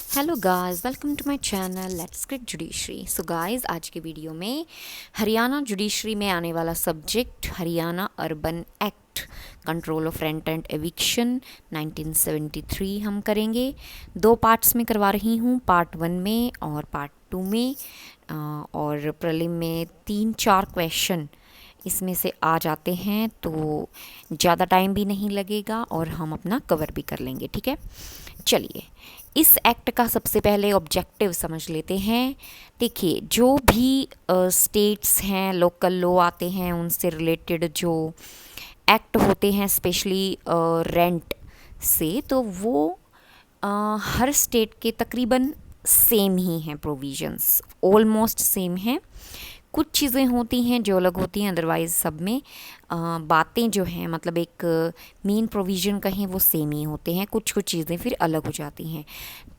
Hello guys, welcome to my channel let's crack judiciary. So guys, आज के video में Haryana judiciary में आने वाला subject Haryana urban act control of rent and eviction 1973 हम करेंगे। दो पार्ट्स में करवा रही हूँ, पार्ट 1 में और पार्ट 2 में। और प्रीलिम में 3-4 क्वेश्चन इसमें से आ जाते हैं, तो ज़्यादा टाइम भी नहीं लगेगा और हम अपना कवर भी कर लेंगे। ठीक है, चलिए इस एक्ट का सबसे पहले ऑब्जेक्टिव समझ लेते हैं। देखिए, जो भी स्टेट्स हैं, लोकल लॉ आते हैं, उनसे रिलेटेड जो एक्ट होते हैं स्पेशली रेंट से, तो वो हर स्टेट के तकरीबन सेम ही हैं, प्रोविजंस ऑलमोस्ट सेम हैं। कुछ चीज़ें होती हैं जो अलग होती हैं, अदरवाइज सब में बातें जो हैं, मतलब एक मेन प्रोविज़न कहें, वो सेम ही होते हैं। कुछ कुछ चीज़ें फिर अलग हो जाती हैं।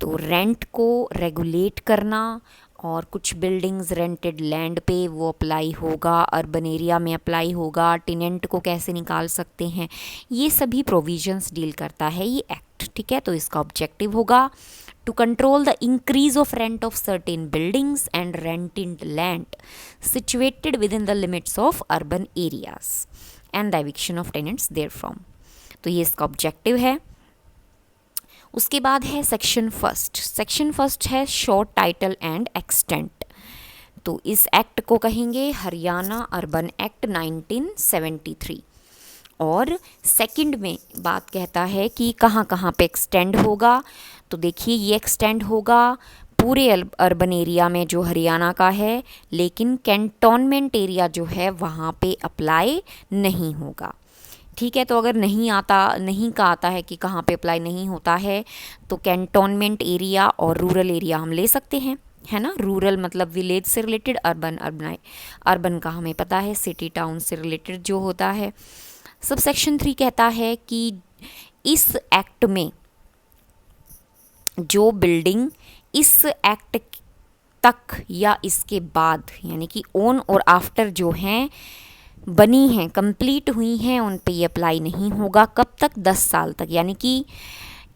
तो रेंट को रेगुलेट करना और कुछ बिल्डिंग्स रेंटेड लैंड पे वो अप्लाई होगा, अर्बन एरिया में अप्लाई होगा, टेनेंट को कैसे निकाल सकते हैं, ये सभी प्रोविजंस डील करता है ये एक्ट। ठीक है, तो इसका ऑब्जेक्टिव होगा to control the increase of rent of certain buildings and rented land situated within the limits of urban areas and the eviction of tenants therefrom। तो ये इसका ऑब्जेक्टिव है। उसके बाद है सेक्शन फर्स्ट है शॉर्ट टाइटल एंड एक्सटेंट। तो इस एक्ट को कहेंगे हरियाणा अर्बन एक्ट 1973। और सेकंड में बात कहता है कि कहाँ कहाँ पे एक्सटेंड होगा। तो देखिए, ये एक्सटेंड होगा पूरे अर्बन एरिया में जो हरियाणा का है, लेकिन कैंटोनमेंट एरिया जो है वहाँ पे अप्लाई नहीं होगा। ठीक है, तो अगर नहीं का आता है कि कहाँ पे अप्लाई नहीं होता है, तो कैंटोनमेंट एरिया और रूरल एरिया हम ले सकते हैं, है ना। रूरल मतलब विलेज से रिलेटेड, अर्बन का हमें पता है सिटी टाउन से रिलेटेड जो होता है। सब सेक्शन 3 कहता है कि इस एक्ट में जो बिल्डिंग इस एक्ट तक या इसके बाद, यानी कि ऑन और आफ्टर जो हैं बनी हैं, कंप्लीट हुई हैं, उन पे ये अप्लाई नहीं होगा। कब तक? 10 साल तक। यानी कि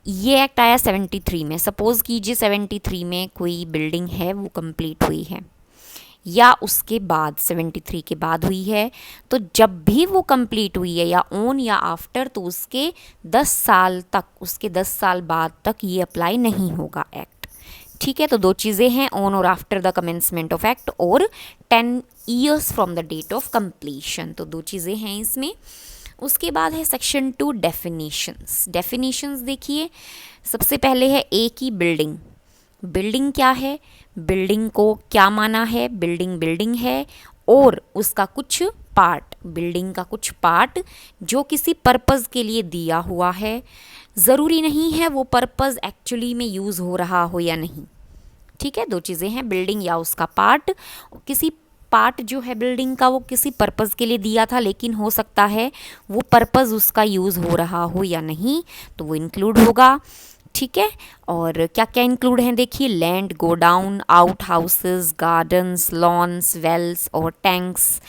ये एक्ट आया 73 में। सपोज़ कीजिए 73 में कोई बिल्डिंग है वो कंप्लीट हुई है, या उसके बाद 73 के बाद हुई है, तो जब भी वो कंप्लीट हुई है, या ऑन या आफ्टर, तो उसके 10 साल तक, उसके 10 साल बाद तक ये अप्लाई नहीं होगा एक्ट। ठीक है, तो दो चीज़ें हैं, ऑन और after the commencement of act, और 10 years from the date of completion. तो दो चीज़ें हैं इसमें। उसके बाद है सेक्शन 2 डेफिनेशंस। देखिए, सबसे पहले है एक ही बिल्डिंग। बिल्डिंग क्या है? बिल्डिंग को क्या माना है? बिल्डिंग है और उसका कुछ पार्ट, बिल्डिंग का कुछ पार्ट जो किसी पर्पज़ के लिए दिया हुआ है। ज़रूरी नहीं है वो पर्पज़ एक्चुअली में यूज़ हो रहा हो या नहीं। ठीक है, दो चीज़ें हैं, बिल्डिंग या उसका पार्ट। किसी पार्ट जो है बिल्डिंग का वो किसी पर्पज़ के लिए दिया था, लेकिन हो सकता है वो पर्पज़ उसका यूज़ हो रहा हो या नहीं, तो वो इंक्लूड होगा। ठीक है, और क्या क्या इंक्लूड हैं देखिए, land, godown, out houses, gardens, lawns, wells और टैंक्स।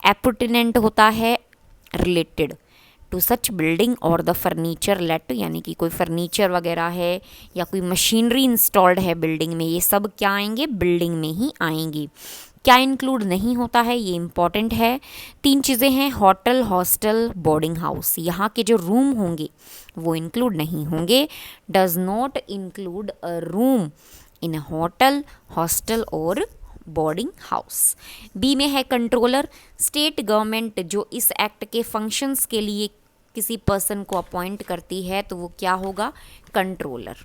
एपर्टिनेंट होता है रिलेटेड टू सच बिल्डिंग और द फर्नीचर लेट, यानी कि कोई फर्नीचर वगैरह है या कोई मशीनरी इंस्टॉल्ड है बिल्डिंग में, ये सब क्या आएंगे? बिल्डिंग में ही आएंगी। क्या इंक्लूड नहीं होता है, ये इम्पॉर्टेंट है। 3 चीज़ें हैं, होटल, हॉस्टल, बोर्डिंग हाउस। यहाँ के जो रूम होंगे वो इंक्लूड नहीं होंगे। Does not include a room in a hotel, hostel और बोर्डिंग हाउस। बी में है कंट्रोलर। स्टेट गवर्नमेंट जो इस एक्ट के फंक्शंस के लिए किसी पर्सन को अपॉइंट करती है, तो वो क्या होगा? कंट्रोलर।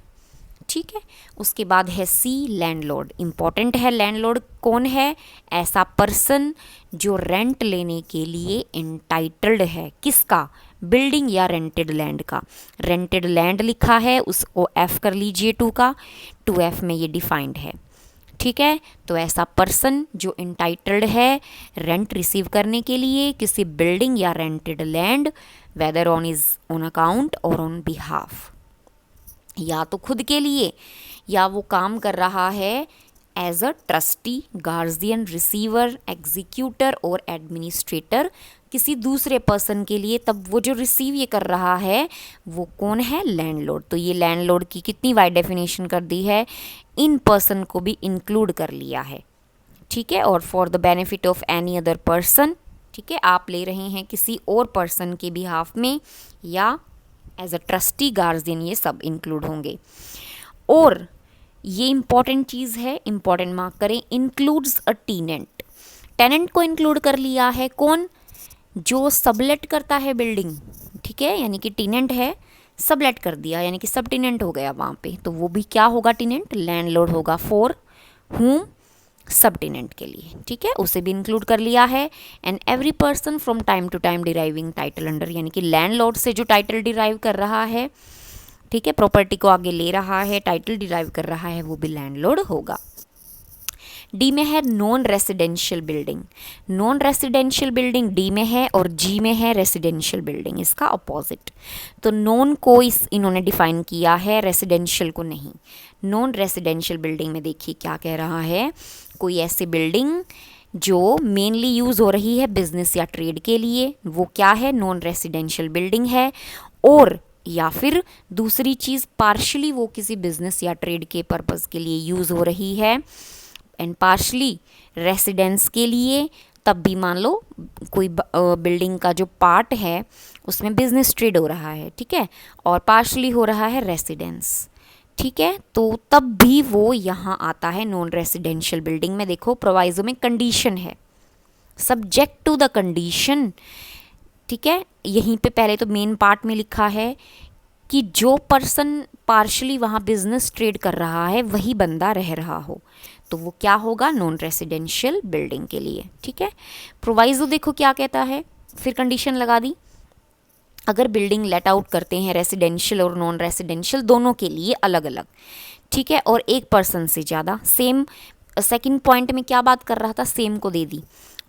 ठीक है, उसके बाद है सी, लैंडलॉर्ड। इम्पॉर्टेंट है, लैंडलॉर्ड कौन है? ऐसा पर्सन जो रेंट लेने के लिए इंटाइटल्ड है। किसका? बिल्डिंग या रेंटेड लैंड का। रेंटेड लैंड लिखा है, उसको एफ कर लीजिए 2 का, 2F में ये डिफाइंड है। ठीक है, तो ऐसा पर्सन जो इंटाइटल्ड है रेंट रिसीव करने के लिए किसी बिल्डिंग या rented land, whether on is on account और ऑन बिहाफ, या तो खुद के लिए या वो काम कर रहा है as a trustee, guardian, receiver, executor और एडमिनिस्ट्रेटर किसी दूसरे पर्सन के लिए, तब वो जो रिसीव ये कर रहा है वो कौन है? लैंडलॉर्ड। तो ये लैंडलॉर्ड की कितनी वाइड डेफिनेशन कर दी है, इन पर्सन को भी इंक्लूड कर लिया है, ठीक है। और for the benefit of any other person, ठीक है, आप ले रहे हैं किसी और पर्सन के बिहाफ में या एज अ ट्रस्टी गार्जियन, ये सब इंक्लूड होंगे। और ये इंपॉर्टेंट चीज़ है, इंपॉर्टेंट मार्क करें, इंक्लूड्स अ टेनेंट। टेनेंट को इंक्लूड कर लिया है कौन? जो सबलेट करता है बिल्डिंग, ठीक है, यानी कि टेनेंट है, सबलेट कर दिया, यानी कि सब टेनेंट हो गया वहाँ पे, तो वो भी क्या होगा? टेनेंट। लैंडलॉर्ड होगा फॉर हुम? सब टेनेंट के लिए, ठीक है, उसे भी इंक्लूड कर लिया है। And every person from time to time deriving title under, यानी कि लैंडलॉर्ड से जो टाइटल डिराइव कर रहा है, ठीक है, प्रॉपर्टी को आगे ले रहा है, टाइटल डिराइव कर रहा है, वो भी लैंडलॉर्ड होगा। डी में है non residential building. Non residential building D में है और जी में है रेसिडेंशियल बिल्डिंग, इसका अपोजिट। तो नॉन को इन्होंने डिफाइन किया है, रेसिडेंशियल को नहीं। नॉन रेसिडेंशियल बिल्डिंग में देखिए क्या कह रहा है, कोई ऐसी बिल्डिंग जो मेनली यूज़ हो रही है बिजनेस या ट्रेड के लिए, वो क्या है? नॉन रेसिडेंशियल बिल्डिंग है। और या फिर दूसरी चीज़, पार्शली वो किसी बिजनेस या ट्रेड के पर्पज़ के लिए यूज़ हो रही है एंड पार्शली रेसिडेंस के लिए, तब भी मान लो कोई बिल्डिंग का जो पार्ट है उसमें बिजनेस ट्रेड हो रहा है, ठीक है, और पार्शली हो रहा है रेसिडेंस, ठीक है, तो तब भी वो यहाँ आता है नॉन रेसिडेंशियल बिल्डिंग में। देखो प्रोवाइजो में कंडीशन है, सब्जेक्ट टू द कंडीशन, ठीक है, यहीं पे पहले तो मेन पार्ट में लिखा है कि जो पर्सन पार्शली वहाँ बिजनेस ट्रेड कर रहा है वही बंदा रह रहा हो, तो वो क्या होगा? नॉन रेसिडेंशियल बिल्डिंग के लिए, ठीक है। प्रोवाइजो देखो क्या कहता है, फिर कंडीशन लगा दी, अगर बिल्डिंग लेट आउट करते हैं रेसिडेंशियल और नॉन रेसिडेंशियल दोनों के लिए अलग अलग, ठीक है, और एक पर्सन से ज़्यादा, सेम सेकंड पॉइंट में क्या बात कर रहा था, सेम को दे दी,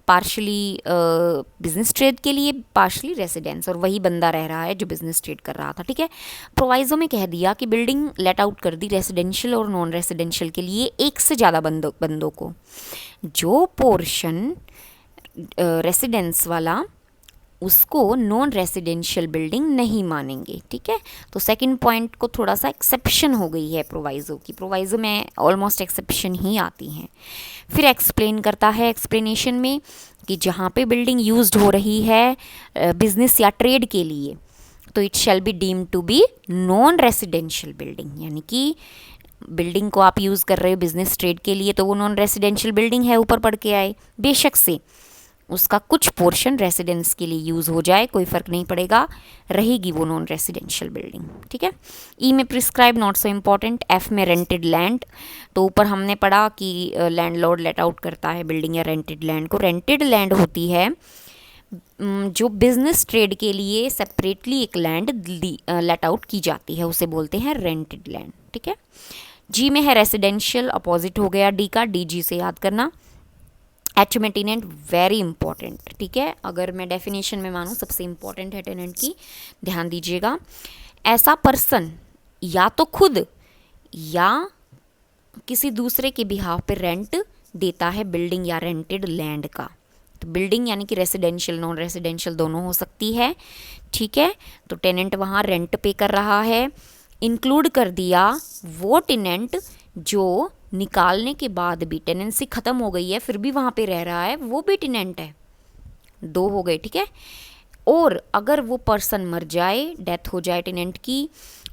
पार्शली बिजनेस ट्रेड के लिए, पार्शली रेसिडेंस, और वही बंदा रह रहा है जो बिजनेस ट्रेड कर रहा था, ठीक है। प्रोवाइजो में कह दिया कि बिल्डिंग लेट आउट कर दी रेसिडेंशियल और नॉन रेसिडेंशियल के लिए एक से ज़्यादा बंदों को, जो पोर्शन रेसिडेंस वाला उसको नॉन रेसिडेंशियल बिल्डिंग नहीं मानेंगे, ठीक है। तो सेकंड पॉइंट को थोड़ा सा एक्सेप्शन हो गई है प्रोवाइजो की, प्रोवाइजो में ऑलमोस्ट एक्सेप्शन ही आती हैं। फिर एक्सप्लेन करता है एक्सप्लेनेशन में कि जहाँ पे बिल्डिंग यूज्ड हो रही है बिजनेस या ट्रेड के लिए, तो it shall be deemed to be non residential building, यानी कि बिल्डिंग को आप यूज़ कर रहे हो बिजनेस ट्रेड के लिए तो वो नॉन रेसिडेंशियल बिल्डिंग है, ऊपर पढ़ के आए, बेशक से उसका कुछ पोर्शन रेसिडेंस के लिए यूज़ हो जाए, कोई फ़र्क नहीं पड़ेगा, रहेगी वो नॉन रेसिडेंशियल बिल्डिंग, ठीक है। ई में prescribe not so important, F में रेंटेड लैंड, तो ऊपर हमने पढ़ा कि लैंडलॉर्ड लेट आउट करता है बिल्डिंग या रेंटेड लैंड को। रेंटेड लैंड होती है जो बिजनेस ट्रेड के लिए सेपरेटली एक लैंड लेट आउट की जाती है, उसे बोलते हैं रेंटेड लैंड, ठीक है। जी में है रेसिडेंशियल, अपोजिट हो गया डी का, डी जी से याद करना। एच में टेनेंट, वेरी इंपॉर्टेंट, ठीक है, अगर मैं डेफिनेशन में मानूँ सबसे इंपॉर्टेंट है टेनेंट की, ध्यान दीजिएगा। ऐसा पर्सन या तो खुद या किसी दूसरे के बिहाव पे रेंट देता है बिल्डिंग या रेंटेड लैंड का, तो बिल्डिंग यानी कि रेसिडेंशियल नॉन रेसिडेंशियल दोनों हो सकती है, ठीक है। तो टेनेंट वहाँ रेंट पे कर रहा है, इंक्लूड कर दिया वो टेनेंट जो निकालने के बाद भी टेनेंसी ख़त्म हो गई है फिर भी वहाँ पे रह रहा है, वो भी टेनेंट है, दो हो गए, ठीक है। और अगर वो पर्सन मर जाए, डेथ हो जाए टेनेंट की,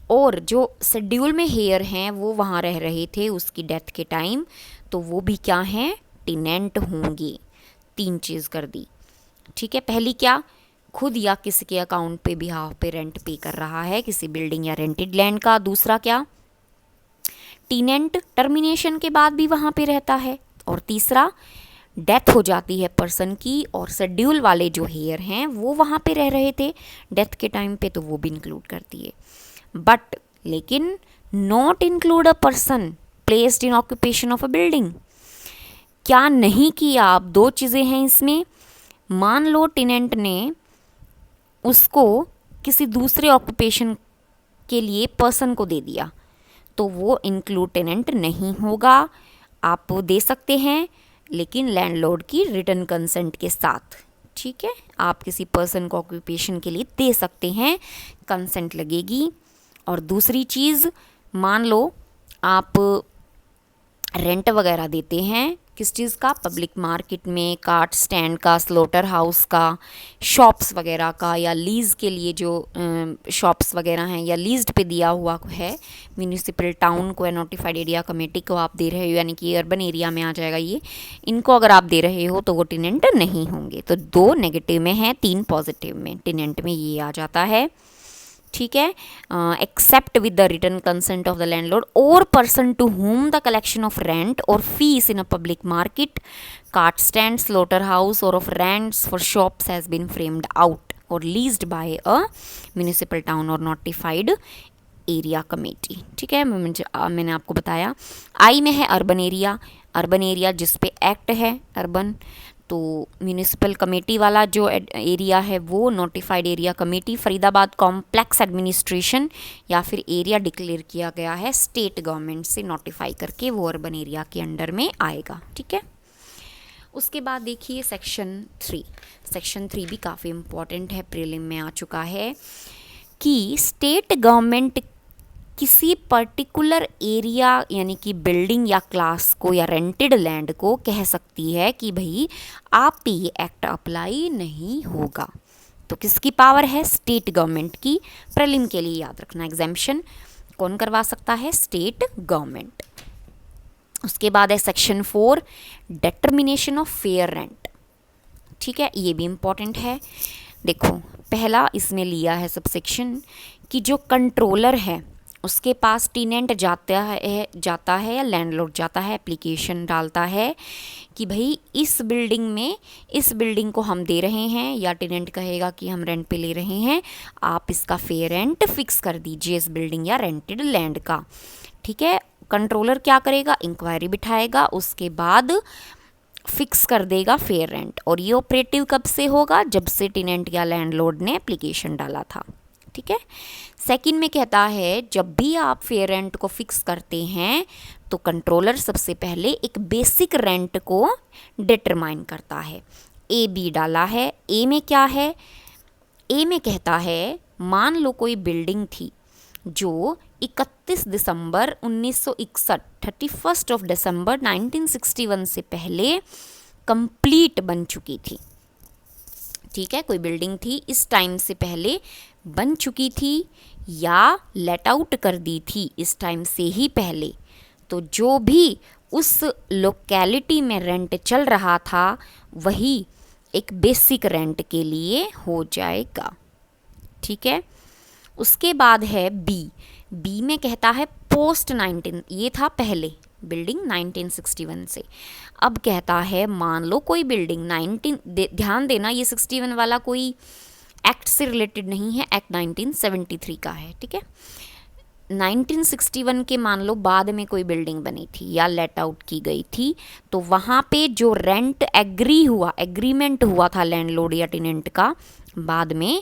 और जो शेड्यूल में हेयर हैं वो वहाँ रह रहे थे उसकी डेथ के टाइम, तो वो भी क्या हैं? टेनेंट होंगे। तीन चीज़ कर दी, ठीक है। पहली क्या? खुद या किसी के अकाउंट पे बिहाफ पे रेंट पे कर रहा है किसी बिल्डिंग या रेंटेड लैंड का। दूसरा क्या? टेनेंट टर्मिनेशन के बाद भी वहाँ पे रहता है। और तीसरा, डेथ हो जाती है पर्सन की और शेड्यूल वाले जो हेयर हैं वो वहाँ पे रह रहे थे डेथ के टाइम पे, तो वो भी इंक्लूड करती है। बट लेकिन not include a person placed in occupation of a building. क्या नहीं किया आप? दो चीज़ें हैं इसमें। मान लो टेनेंट ने उसको किसी दूसरे ऑक्यूपेशन के लिए पर्सन को दे दिया, तो वो इंक्लूड टेनेंट नहीं होगा। आप दे सकते हैं लेकिन लैंडलॉर्ड की रिटन कंसेंट के साथ, ठीक है, आप किसी पर्सन को ऑक्यूपेशन के लिए दे सकते हैं, कंसेंट लगेगी। और दूसरी चीज़, मान लो आप रेंट वगैरह देते हैं, किस चीज़ का, पब्लिक मार्केट में कार्ट स्टैंड का, स्लोटर हाउस का, शॉप्स वगैरह का, या लीज़ के लिए जो शॉप्स वगैरह हैं या लीज्ड पे दिया हुआ है म्यूनिसिपल टाउन को या नोटिफाइड एरिया कमेटी को आप दे रहे हो, यानी कि अर्बन एरिया में आ जाएगा ये, इनको अगर आप दे रहे हो तो वो टेनेंट नहीं होंगे। तो 2 नेगेटिव में है, 3 पॉजिटिव में, टेनेंट में ये आ जाता है। ठीक है, except with the written consent of the landlord or person to whom the collection of rent or fees in a public market, cart stand, slaughter house or of rents for shops has been framed out or leased by a municipal town or notified area committee. ठीक है, मैंने आपको बताया। आई में है urban area, urban area जिस पे act है अर्बन, तो म्यूनिसिपल कमेटी वाला जो एरिया है वो notified area committee, Faridabad complex administration या फिर एरिया डिक्लेयर किया गया है स्टेट गवर्नमेंट से नोटिफाई करके, वो अर्बन एरिया के अंडर में आएगा। ठीक है, उसके बाद देखिए सेक्शन 3। सेक्शन 3 भी काफ़ी इम्पॉर्टेंट है, प्रीलिम में आ चुका है कि स्टेट गवर्नमेंट किसी पर्टिकुलर एरिया यानी कि बिल्डिंग या क्लास को या रेंटेड लैंड को कह सकती है कि भाई आप पे ये एक्ट अप्लाई नहीं होगा। तो किसकी पावर है, स्टेट गवर्नमेंट की। प्रीलिम के लिए याद रखना, एग्जाम्पशन कौन करवा सकता है, स्टेट गवर्नमेंट। उसके बाद है section 4, determination of fair rent. ठीक है, ये भी इम्पॉर्टेंट है। देखो पहला इसमें लिया है सबसेक्शन कि जो कंट्रोलर है उसके पास टेनेंट जाता है या लैंडलॉर्ड जाता है, एप्लीकेशन डालता है कि भाई इस बिल्डिंग को हम दे रहे हैं, या टेनेंट कहेगा कि हम रेंट पे ले रहे हैं, आप इसका फेयर रेंट फिक्स कर दीजिए इस बिल्डिंग या रेंटेड लैंड का। ठीक है, कंट्रोलर क्या करेगा, इंक्वायरी बिठाएगा, उसके बाद फिक्स कर देगा फेयर रेंट। और ये ऑपरेटिव कब से होगा, जब से टेनेंट या लैंडलॉर्ड ने एप्लीकेशन डाला था। ठीक है, सेकंड में कहता है जब भी आप फेयर रेंट को फिक्स करते हैं तो कंट्रोलर सबसे पहले एक बेसिक रेंट को डिटरमाइन करता है। ए बी डाला है, ए में क्या है, ए में कहता है मान लो कोई बिल्डिंग थी जो 31 दिसंबर 1961 31 ऑफ दिसंबर 1961 से पहले कंप्लीट बन चुकी थी। ठीक है, कोई बिल्डिंग थी इस टाइम से पहले बन चुकी थी या लेट आउट कर दी थी इस टाइम से ही पहले, तो जो भी उस लोकेलिटी में रेंट चल रहा था वही एक बेसिक रेंट के लिए हो जाएगा। ठीक है, उसके बाद है बी। बी में कहता है पोस्ट 19, ये था पहले बिल्डिंग 1961 से, अब कहता है मान लो कोई बिल्डिंग ध्यान देना ये 61 वाला कोई एक्ट से रिलेटेड नहीं है, एक्ट 1973 का है। ठीक है, 1961 के मान लो बाद में कोई बिल्डिंग बनी थी या लेट आउट की गई थी, तो वहाँ पे जो रेंट एग्रीमेंट हुआ था लैंडलॉर्ड या टेनेंट का बाद में,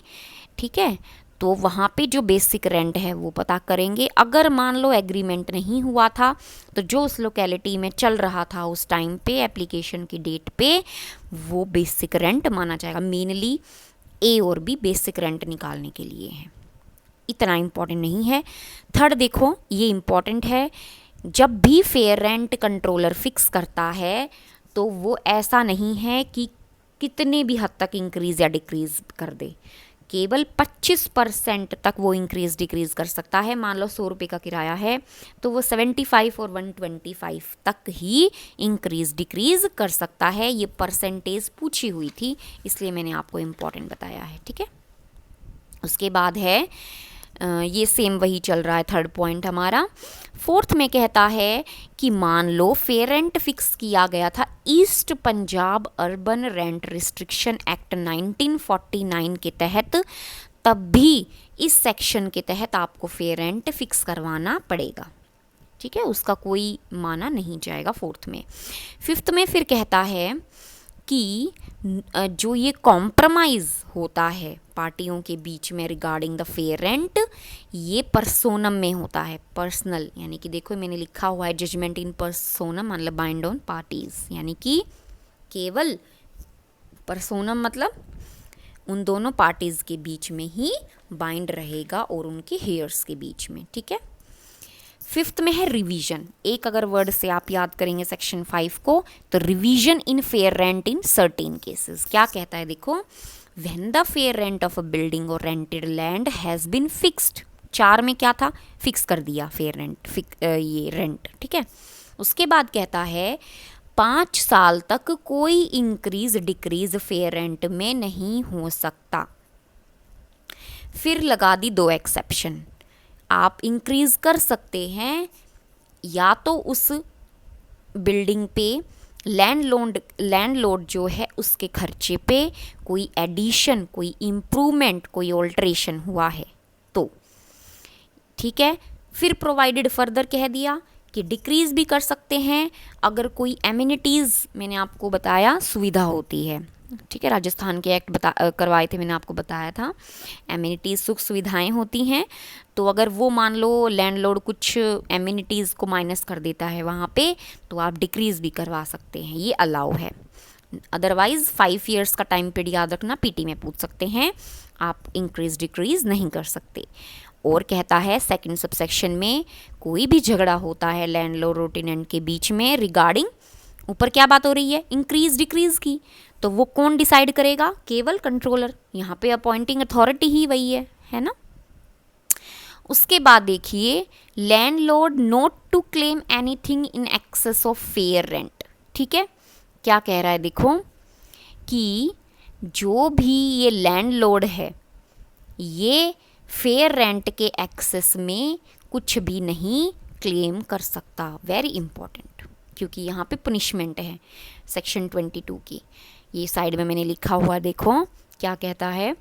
ठीक है, तो वहाँ पे जो बेसिक रेंट है वो पता करेंगे। अगर मान लो एग्रीमेंट नहीं हुआ था तो जो उस लोकेलिटी में चल रहा था उस टाइम पे एप्लीकेशन की डेट पे वो बेसिक रेंट माना जाएगा। मेनली ए और बी बेसिक रेंट निकालने के लिए है, इतना इम्पॉर्टेंट नहीं है। थर्ड देखो ये इम्पॉर्टेंट है, जब भी फेयर रेंट कंट्रोलर फिक्स करता है तो वो ऐसा नहीं है कि कितने भी हद तक इंक्रीज़ या डिक्रीज़ कर दे, केवल 25% तक वो इंक्रीज़ डिक्रीज़ कर सकता है। मान लो 100 रुपये का किराया है तो वो 75 और 125 तक ही इंक्रीज़ डिक्रीज़ कर सकता है। ये परसेंटेज पूछी हुई थी इसलिए मैंने आपको इम्पॉर्टेंट बताया है। ठीक है, उसके बाद है ये सेम वही चल रहा है थर्ड पॉइंट हमारा। फोर्थ में कहता है कि मान लो फेयर रेंट फिक्स किया गया था east Punjab urban rent restriction act 1949 के तहत, तब भी इस सेक्शन के तहत आपको फेयर रेंट फिक्स करवाना पड़ेगा। ठीक है, उसका कोई माना नहीं जाएगा फोर्थ में। फिफ्थ में फिर कहता है कि जो ये कॉम्प्रोमाइज़ होता है पार्टियों के बीच में रिगार्डिंग द फेयर रेंट, ये पर्सोनम में होता है, पर्सनल, यानी कि देखो मैंने लिखा हुआ है जजमेंट इन पर्सोनम मतलब बाइंड ऑन पार्टीज, यानी कि केवल पर्सोनम मतलब उन दोनों पार्टीज के बीच में ही बाइंड रहेगा और उनके हेयर्स के बीच में, ठीक है। फिफ्थ में है रिवीजन। एक अगर वर्ड से आप याद करेंगे सेक्शन 5 को तो revision in fair rent in certain cases. क्या कहता है देखो, when the fair rent of a building or rented land has been fixed. 4 में क्या था, फिक्स कर दिया फेयर रेंट, ये रेंट, ठीक है। उसके बाद कहता है 5 साल तक कोई इंक्रीज डिक्रीज फेयर रेंट में नहीं हो सकता। फिर लगा दी 2 एक्सेप्शन। आप इंक्रीज कर सकते हैं या तो उस बिल्डिंग पे लैंडलॉर्ड जो है उसके खर्चे पे कोई एडिशन, कोई इम्प्रूवमेंट, कोई ऑल्ट्रेशन हुआ है तो, ठीक है। फिर प्रोवाइडेड फर्दर कह दिया कि डिक्रीज भी कर सकते हैं अगर कोई एमिनिटीज़, मैंने आपको बताया सुविधा होती है, ठीक है। राजस्थान के एक्ट करवाए थे, मैंने आपको बताया था एमिनिटीज़ सुख सुविधाएं होती हैं, तो अगर वो मान लो लैंडलॉर्ड कुछ एमिनिटीज़ को माइनस कर देता है वहाँ पे, तो आप डिक्रीज़ भी करवा सकते हैं, ये अलाउ है। अदरवाइज़ 5 ईयर्स का टाइम पीरियड याद रखना, पीटी में पूछ सकते हैं, आप इंक्रीज डिक्रीज नहीं कर सकते। और कहता है सेकंड सबसेक्शन में कोई भी झगड़ा होता है लैंडलॉर्ड और टेनेंट के बीच में रिगार्डिंग, ऊपर क्या बात हो रही है, इंक्रीज डिक्रीज की, तो वो कौन डिसाइड करेगा, केवल कंट्रोलर। यहाँ पे अपॉइंटिंग अथॉरिटी ही वही है ना। उसके बाद देखिए landlord not to claim anything in excess of fair rent, ठीक है। क्या कह रहा है देखो कि जो भी ये लैंडलॉर्ड है ये फेयर रेंट के एक्सेस में कुछ भी नहीं क्लेम कर सकता। वेरी इंपॉर्टेंट, क्योंकि यहाँ पे पनिशमेंट है सेक्शन 22 की। ये साइड में मैंने लिखा हुआ देखो क्या कहता है,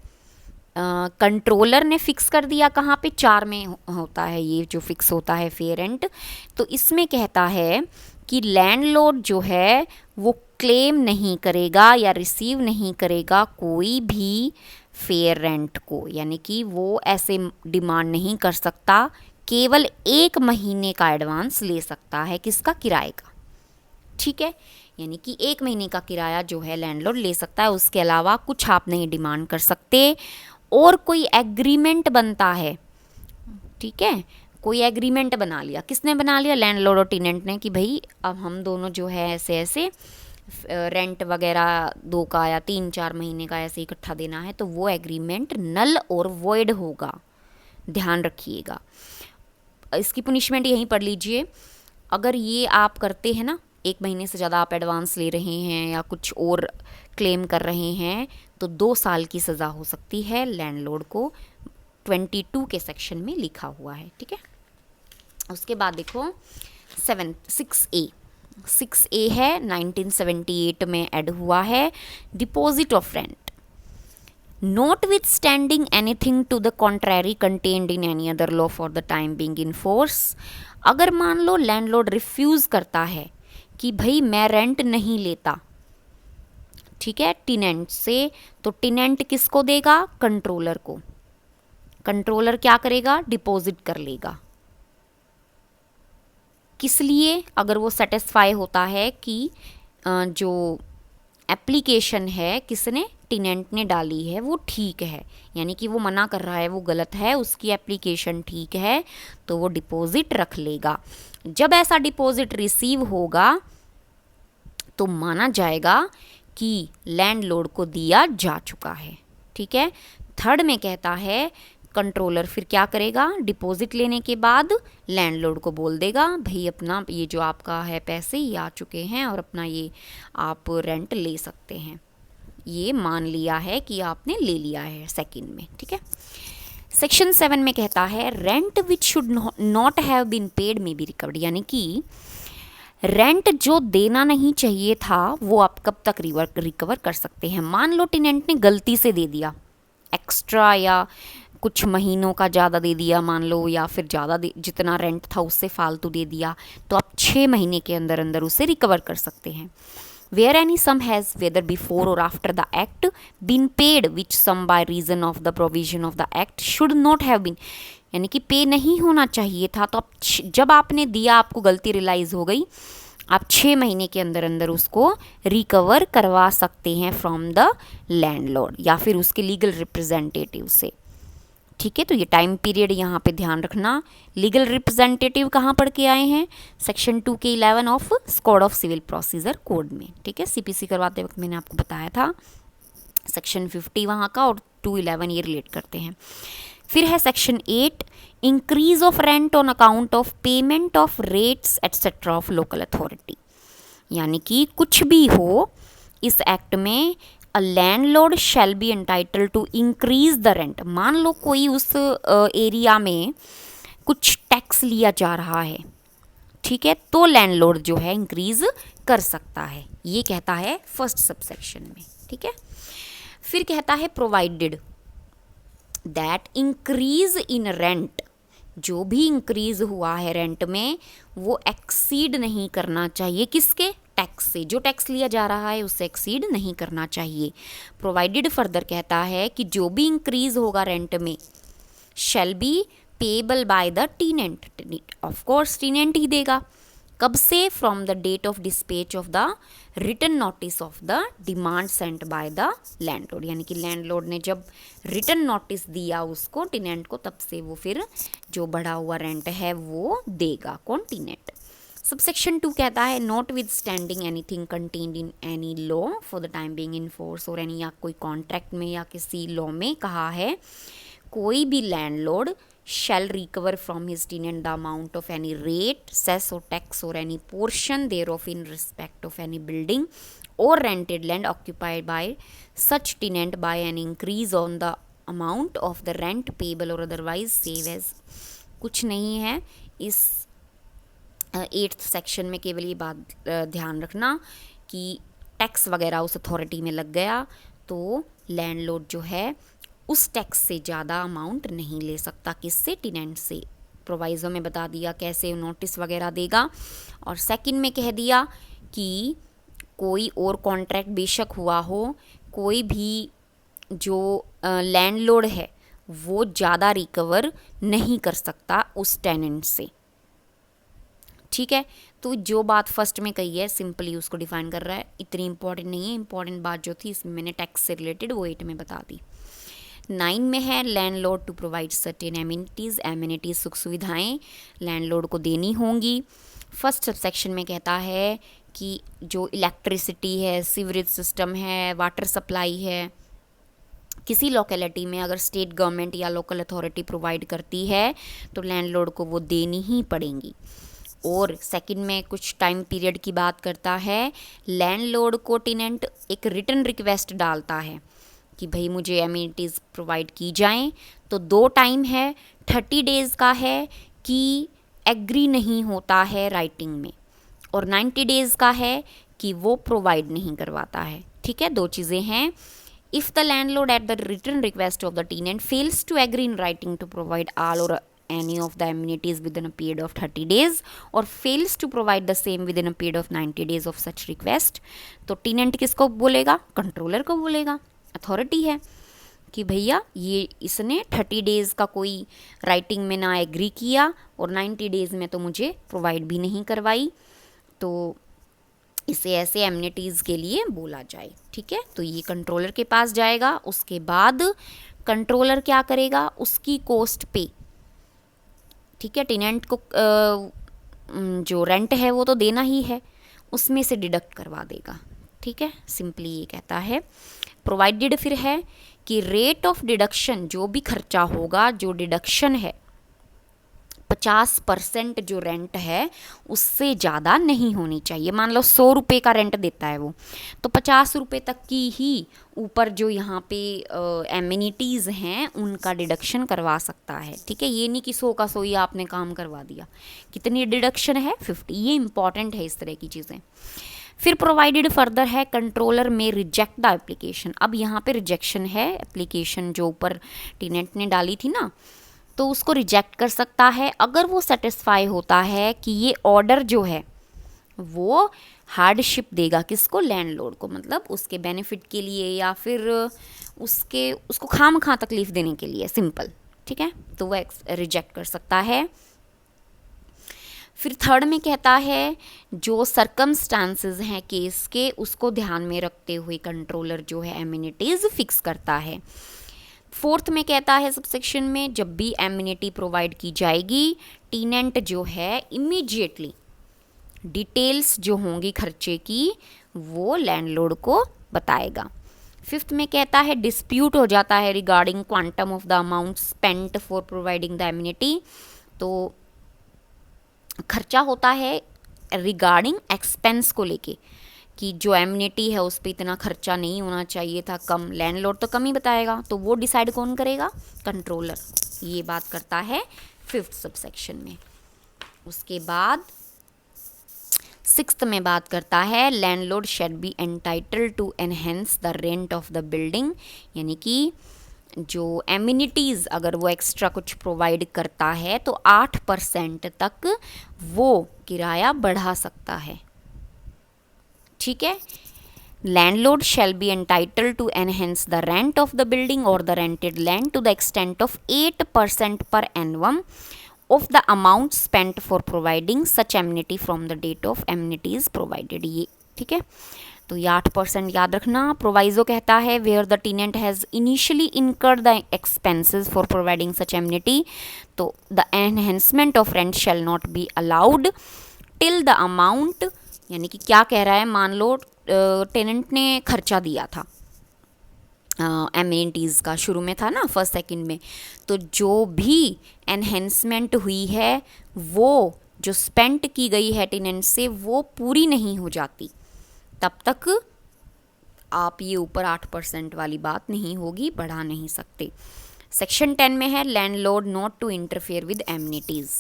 कंट्रोलर ने फिक्स कर दिया कहाँ पे, 4 में होता है ये जो फिक्स होता है फेयर रेंट। तो इसमें कहता है कि लैंडलॉर्ड जो है वो क्लेम नहीं करेगा या रिसीव नहीं करेगा कोई भी फेयर रेंट को, यानी कि वो ऐसे डिमांड नहीं कर सकता, केवल 1 महीने का एडवांस ले सकता है, किसका, किराए का, ठीक है। यानी कि 1 महीने का किराया जो है लैंडलॉर्ड ले सकता है, उसके अलावा कुछ आप नहीं डिमांड कर सकते। और कोई एग्रीमेंट बनता है, ठीक है, कोई एग्रीमेंट बना लिया, किसने बना लिया, लैंडलॉर्ड और टेनेंट ने, कि भाई अब हम दोनों जो है ऐसे ऐसे रेंट वगैरह 2 का या 3-4 महीने का ऐसे इकट्ठा देना है, तो वो एग्रीमेंट नल और वॉइड होगा, ध्यान रखिएगा। इसकी पनिशमेंट यहीं पढ़ लीजिए, अगर ये आप करते हैं ना, 1 महीने से ज़्यादा आप एडवांस ले रहे हैं या कुछ और क्लेम कर रहे हैं, तो 2 साल की सज़ा हो सकती है लैंडलॉर्ड को, 22 के सेक्शन में लिखा हुआ है, ठीक है। उसके बाद देखो 6A है, 1978 में ऐड हुआ है, deposit of rent. Notwithstanding anything to the contrary contained in any other law for the time being in force. अगर मान लो लैंडलॉर्ड रिफ्यूज करता है कि भाई मैं रेंट नहीं लेता, ठीक है, टेनेंट से, तो टेनेंट किसको देगा, कंट्रोलर को। कंट्रोलर क्या करेगा, डिपॉजिट कर लेगा, किस लिए, अगर वो सेटिस्फाई होता है कि जो एप्लीकेशन है किसने, टेनेंट ने डाली है वो ठीक है, यानी कि वो मना कर रहा है वो गलत है, उसकी एप्लीकेशन ठीक है, तो वो डिपॉजिट रख लेगा। जब ऐसा डिपॉजिट रिसीव होगा तो माना जाएगा कि लैंडलॉर्ड को दिया जा चुका है, ठीक है। थर्ड में कहता है कंट्रोलर फिर क्या करेगा, डिपॉजिट लेने के बाद लैंडलॉर्ड को बोल देगा भाई अपना ये जो आपका है पैसे ये आ चुके हैं और अपना ये आप रेंट ले सकते हैं, ये मान लिया है कि आपने ले लिया है सेकंड में, ठीक है। सेक्शन 7 में कहता है rent which should not have been paid में बी रिकवर्ड, यानी कि रेंट जो देना नहीं चाहिए था वो आप कब तक रिकवर कर सकते हैं। मान लो टेनेंट ने गलती से दे दिया एक्स्ट्रा या कुछ महीनों का ज़्यादा दे दिया मान लो, या फिर ज़्यादा जितना रेंट था उससे फालतू दे दिया, तो आप 6 महीने के अंदर अंदर उसे रिकवर कर सकते हैं। Where any sum has whether before or after the act been paid which sum by reason of the provision of the act should not have been, यानी कि पे नहीं होना चाहिए था, तो अब जब आपने दिया आपको गलती रियलाइज़ हो गई, आप 6 महीने के अंदर अंदर उसको रिकवर करवा सकते हैं फ्रॉम द लैंडलॉर्ड या फिर उसके लीगल रिप्रेजेंटेटिव से। ठीक है, तो ये टाइम पीरियड यहाँ पे ध्यान रखना। लीगल रिप्रेजेंटेटिव कहाँ पढ़ के आए हैं? Section 2K11 of code of civil procedure code में। ठीक है, सीपीसी करवाते वक्त मैंने आपको बताया था सेक्शन 50 वहाँ का और 211 ये रिलेट करते हैं। फिर है section 8, increase of rent on account of payment of rates etcetera of local authority. यानी कि कुछ भी हो इस एक्ट में, a landlord shall be entitle to increase the rent. मान लो कोई उस एरिया में कुछ टैक्स लिया जा रहा है, ठीक है, तो लैंडलॉर्ड जो है इंक्रीज कर सकता है, ये कहता है फर्स्ट सबसेक्शन में। ठीक है, फिर कहता है provided that increase in rent, जो भी इंक्रीज हुआ है रेंट में वो एक्सीड नहीं करना चाहिए किसके? टैक्स से। जो टैक्स लिया जा रहा है उससे एक्सीड नहीं करना चाहिए। प्रोवाइडेड फर्दर कहता है कि जो भी इंक्रीज होगा रेंट में shall be payable by the tenant. Of course tenant ही देगा। कब से? From the date of dispatch of the written notice of the demand sent by the landlord. यानी कि लैंडलॉर्ड ने जब रिटन नोटिस दिया उसको टीनेंट को, तब से वो फिर जो बढ़ा हुआ रेंट है वो देगा। कौन? टीनेंट। सबसेक्शन 2 कहता है not with standing anything contained in any law for the time being in force, और एनी या कोई कॉन्ट्रैक्ट में या किसी लॉ में कहा है कोई भी landlord shall recover from his tenant the amount of any rate, cess or tax or any portion thereof in respect of any building or rented land occupied by such tenant by an increase on the amount of the rent payable or otherwise save as। कुछ नहीं है इस 8th section में, केवल ये बात ध्यान रखना कि टैक्स वगैरह उस अथॉरिटी में लग गया तो लैंडलॉर्ड जो है उस टैक्स से ज़्यादा अमाउंट नहीं ले सकता। किससे? टीनेंट से। प्रोवाइजो में बता दिया कैसे नोटिस वगैरह देगा। और सेकंड में कह दिया कि कोई और कॉन्ट्रैक्ट बेशक हुआ हो, कोई भी जो लैंडलॉर्ड है वो ज़्यादा रिकवर नहीं कर सकता उस टेनेंट से। ठीक है, तो जो बात फर्स्ट में कही है सिंपली उसको डिफाइन कर रहा है, इतनी इंपॉर्टेंट नहीं है। इंपॉर्टेंट बात जो थी इसमें मैंने टैक्स से रिलेटेड वो 8 में बता दी। 9 में है landlord to provide certain amenities. Amenities सुख सुविधाएं लैंडलॉर्ड को देनी होंगी। फर्स्ट सबसेक्शन में कहता है कि जो इलेक्ट्रिसिटी है, सीवरेज सिस्टम है, वाटर सप्लाई है, किसी लोकेलिटी में अगर स्टेट गवर्नमेंट या लोकल अथॉरिटी प्रोवाइड करती है तो लैंडलॉर्ड को वो देनी ही पड़ेंगी। और सेकंड में कुछ टाइम पीरियड की बात करता है। लैंडलॉर्ड को टेनेंट एक रिटन रिक्वेस्ट डालता है कि भाई मुझे एमिनिटीज़ प्रोवाइड की जाएं, तो 2 टाइम है, 30 डेज़ का है कि एग्री नहीं होता है राइटिंग में, और 90 डेज़ का है कि वो प्रोवाइड नहीं करवाता है। ठीक है, 2 चीज़ें हैं। If the landlord at the written request of the tenant fails to agree in writing to provide all और any of the amenities within a period of 30 days or fails to provide the same within a period of 90 days of such request, तो tenant किसको बोलेगा? Controller को बोलेगा। Authority है कि भैया ये इसने 30 डेज़ का कोई राइटिंग में ना एग्री किया और 90 डेज़ में तो मुझे प्रोवाइड भी नहीं करवाई, तो इसे ऐसे एमिनिटीज़ के लिए बोला जाए। ठीक है, तो ये कंट्रोलर के पास जाएगा। उसके बाद कंट्रोलर क्या करेगा? उसकी कॉस्ट पे, ठीक है, टेनेंट को जो रेंट है वो तो देना ही है, उसमें से डिडक्ट करवा देगा। ठीक है, सिंपली ये कहता है। प्रोवाइडेड फिर है कि रेट ऑफ डिडक्शन, जो भी खर्चा होगा, जो डिडक्शन है 50% जो रेंट है उससे ज़्यादा नहीं होनी चाहिए। मान लो 100 रुपये का रेंट देता है वो, तो 50 रुपये तक की ही ऊपर जो यहाँ पे एमिनिटीज़ हैं उनका डिडक्शन करवा सकता है। ठीक है, ये नहीं कि 100 का 100 ही आपने काम करवा दिया। कितनी डिडक्शन है? 50। ये इंपॉर्टेंट है इस तरह की चीज़ें। फिर प्रोवाइडेड फर्दर है कंट्रोलर में रिजेक्ट द एप्लीकेशन। अब यहाँ पे रिजेक्शन है, एप्लीकेशन जो ऊपर टेनेंट ने डाली थी ना, तो उसको रिजेक्ट कर सकता है अगर वो सेटिस्फाई होता है कि ये ऑर्डर जो है वो हार्डशिप देगा किसको? लैंडलॉर्ड को, मतलब उसके बेनिफिट के लिए या फिर उसको खामखा तकलीफ देने के लिए, सिंपल। ठीक है, तो वो रिजेक्ट कर सकता है। फिर थर्ड में कहता है जो सर्कमस्टांसेस हैं केस के उसको ध्यान में रखते हुए कंट्रोलर जो है एमिनिटीज़ फिक्स करता है। फोर्थ में कहता है सबसेक्शन में जब भी एमिनिटी प्रोवाइड की जाएगी टीनेंट जो है इमीडिएटली डिटेल्स जो होंगी खर्चे की वो लैंडलॉर्ड को बताएगा। फिफ्थ में कहता है डिस्प्यूट हो जाता है regarding quantum of the amount spent for providing the amenity, तो खर्चा होता है रिगार्डिंग एक्सपेंस को लेके कि जो एमिनिटी है उस पर इतना खर्चा नहीं होना चाहिए था, कम, लैंडलॉर्ड तो कम ही बताएगा, तो वो डिसाइड कौन करेगा? कंट्रोलर। ये बात करता है फिफ्थ सबसेक्शन में। उसके बाद सिक्स्थ में बात करता है landlord shall be entitled to enhance the rent of the building, यानी कि जो एमिनिटीज़ अगर वो एक्स्ट्रा कुछ प्रोवाइड करता है तो 8% तक वो किराया बढ़ा सकता है। ठीक है, landlord shall be entitled to enhance the rent of the building और the rented land to the extent of 8% per annum of the amount spent for providing such amenity from the date of amenities provided. ये ठीक है, तो ये 8% याद रखना। Proviso कहता है where the tenant has initially incurred the expenses for providing such amenity, तो the enhancement of rent shall not be allowed till the amount, यानी कि क्या कह रहा है, मान लो टेनेंट ने खर्चा दिया था एमिनिटीज़ का, शुरू में था ना फर्स्ट सेकंड में, तो जो भी एनहेंसमेंट हुई है वो जो स्पेंट की गई है टेनेंट से वो पूरी नहीं हो जाती तब तक आप ये ऊपर 8% वाली बात नहीं होगी, बढ़ा नहीं सकते। सेक्शन 10 में है landlord not to interfere with amenities.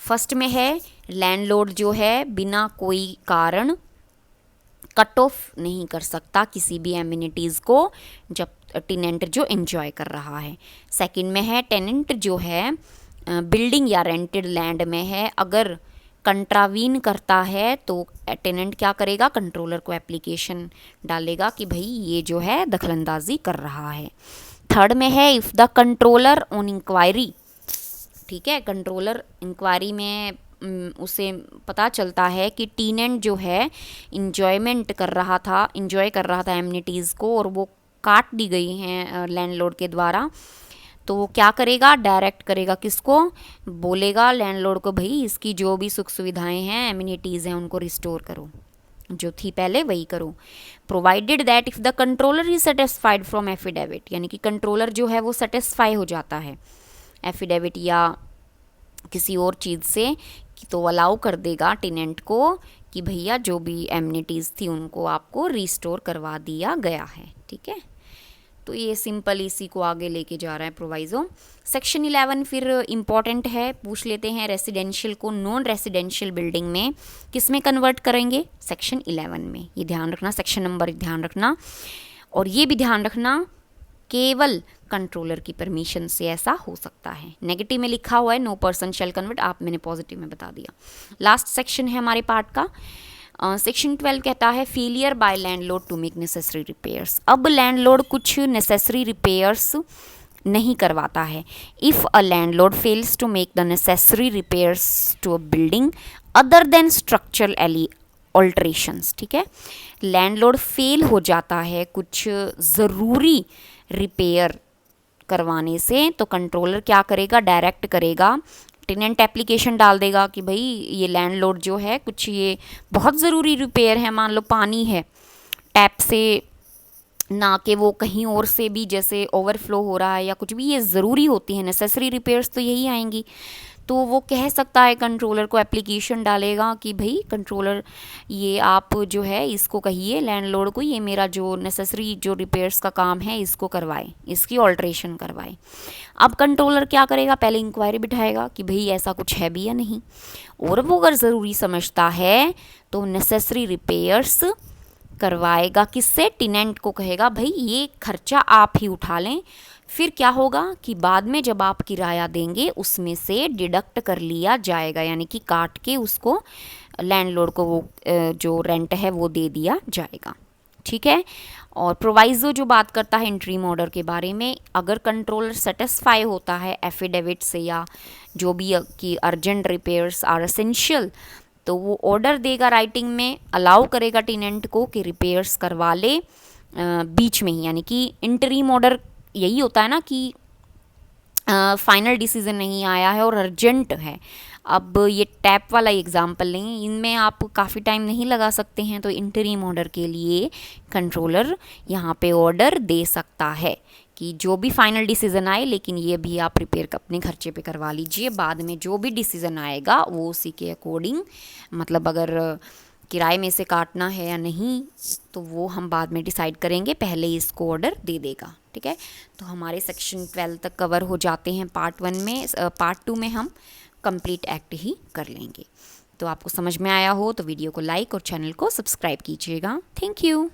First में है लैंडलॉर्ड जो है बिना कोई कारण कट ऑफ नहीं कर सकता किसी भी एमिनिटीज़ को जब टेनेंट जो एंजॉय कर रहा है। सेकंड में है टेनेंट जो है बिल्डिंग या रेंटेड लैंड में है अगर कंट्रावीन करता है तो टेनेंट क्या करेगा? कंट्रोलर को एप्लीकेशन डालेगा कि भाई ये जो है दखलंदाजी कर रहा है। थर्ड में है if the controller on inquiry, ठीक है, कंट्रोलर इंक्वायरी में उसे पता चलता है कि टीनेंट जो है इंजॉय कर रहा था एमिनिटीज़ को और वो काट दी गई हैं लैंडलॉर्ड के द्वारा, तो वो क्या करेगा? डायरेक्ट करेगा किसको? बोलेगा लैंडलॉर्ड को भाई इसकी जो भी सुख सुविधाएं हैं एमिनिटीज़ हैं उनको रिस्टोर करो, जो थी पहले वही करो। Provided that if the controller is satisfied from affidavit, यानी कि कंट्रोलर जो है वो सेटिस्फाई हो जाता है एफिडेविट या किसी और चीज़ से, तो अलाउ कर देगा टेनेंट को कि भैया जो भी एमिनिटीज़ थी उनको आपको रिस्टोर करवा दिया गया है। ठीक है, तो ये सिंपल इसी को आगे लेके जा रहा है प्रोवाइजो। सेक्शन 11 फिर इम्पॉर्टेंट है, पूछ लेते हैं रेसिडेंशियल को नॉन रेसिडेंशियल बिल्डिंग में किस में कन्वर्ट करेंगे? सेक्शन 11 में। ये ध्यान रखना, सेक्शन नंबर ध्यान रखना, और ये भी ध्यान रखना केवल कंट्रोलर की परमिशन से ऐसा हो सकता है। नेगेटिव में लिखा हुआ है नो पर्सन शैल कन्वर्ट, आप मैंने पॉजिटिव में बता दिया। लास्ट सेक्शन है हमारे पार्ट का, सेक्शन 12 कहता है failure by landlord to make necessary repairs. अब लैंडलॉर्ड कुछ नेसेसरी रिपेयर्स नहीं करवाता है। If a landlord fails to make the necessary repairs to a building other than structural alterations, ठीक है, लैंडलॉर्ड फेल हो जाता है कुछ ज़रूरी रिपेयर करवाने से, तो कंट्रोलर क्या करेगा? डायरेक्ट करेगा, टेनेंट एप्लीकेशन डाल देगा कि भाई ये लैंडलॉर्ड जो है कुछ ये बहुत ज़रूरी रिपेयर है, मान लो पानी है टैप से ना कि वो कहीं और से भी जैसे ओवरफ्लो हो रहा है या कुछ भी, ये ज़रूरी होती है, नेसेसरी रिपेयर्स तो यही आएंगी, तो वो कह सकता है कंट्रोलर को एप्लीकेशन डालेगा कि भाई कंट्रोलर ये आप जो है इसको कहिए लैंडलॉर्ड को ये मेरा जो नेसेसरी जो रिपेयर्स का काम है इसको करवाए, इसकी ऑल्ट्रेशन करवाए। अब कंट्रोलर क्या करेगा? पहले इंक्वायरी बिठाएगा कि भाई ऐसा कुछ है भी या नहीं, और वो अगर ज़रूरी समझता है तो नेसेसरी रिपेयर्स करवाएगा। किससे? टेनेंट को कहेगा भाई ये खर्चा आप ही उठा लें। फिर क्या होगा कि बाद में जब आप किराया देंगे उसमें से डिडक्ट कर लिया जाएगा, यानी कि काट के उसको लैंडलॉर्ड को वो जो रेंट है वो दे दिया जाएगा। ठीक है। और प्रोवाइज़ो जो बात करता है इंटरिम ऑर्डर के बारे में, अगर कंट्रोलर सेटिस्फाई होता है एफिडेविट से या जो भी कि अर्जेंट रिपेयर्स आर एसेंशियल, तो वो ऑर्डर देगा राइटिंग में, अलाउ करेगा टेनेंट को कि रिपेयर्स करवा ले बीच में ही। यानी कि इंटरिम ऑर्डर यही होता है ना कि फाइनल डिसीजन नहीं आया है और अर्जेंट है। अब ये टैप वाला एग्जांपल लें, इनमें आप काफ़ी टाइम नहीं लगा सकते हैं, तो इंटरिम ऑर्डर के लिए कंट्रोलर यहाँ पे ऑर्डर दे सकता है कि जो भी फाइनल डिसीजन आए, लेकिन ये भी आप रिपेयर अपने खर्चे पे करवा लीजिए, बाद में जो भी डिसीजन आएगा वो उसी के अकॉर्डिंग, मतलब अगर किराए में से काटना है या नहीं तो वो हम बाद में डिसाइड करेंगे, पहले इसको ऑर्डर दे देगा। ठीक है, तो हमारे सेक्शन 12 तक कवर हो जाते हैं पार्ट 1 में। पार्ट 2 में हम कंप्लीट एक्ट ही कर लेंगे। तो आपको समझ में आया हो तो वीडियो को लाइक और चैनल को सब्सक्राइब कीजिएगा। Thank you.